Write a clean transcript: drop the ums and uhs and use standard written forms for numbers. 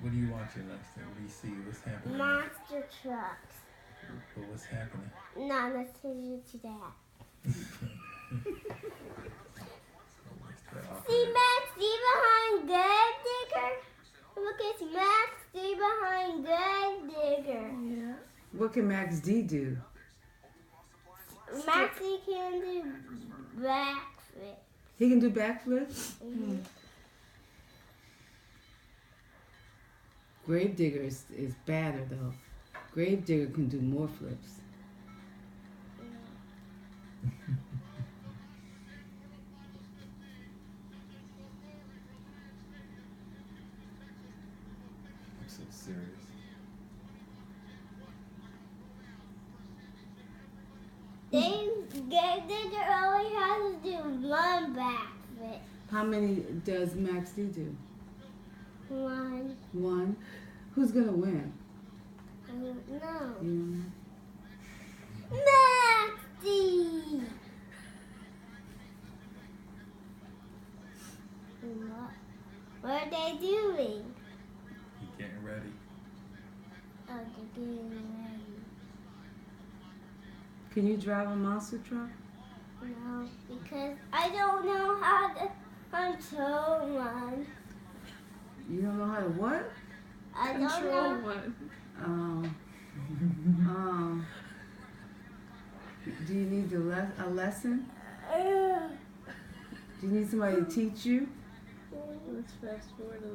What are you watching, Lester? What do you see? What's happening? Monster trucks. But what's happening? No, let's listen to that. See Max D behind Grave Digger? Look, it's Max D behind Grave Digger. Yeah. What can Max D do? Max D can do backflip. He can do backflips? Mm-hmm. Gravedigger is badder though. Gravedigger can do more flips. I'm so serious. Grave Digger only has to do one backflip. How many does Max D do? One. One. Who's gonna win? I don't know. You know? Max D! What are they doing? You getting ready? Oh, they're getting ready. Can you drive a monster truck? No, because I don't know how to control one. You don't know how to what? I don't know. One. Do you need a lesson? Do you need somebody to teach you? Mm-hmm. Let's fast forward a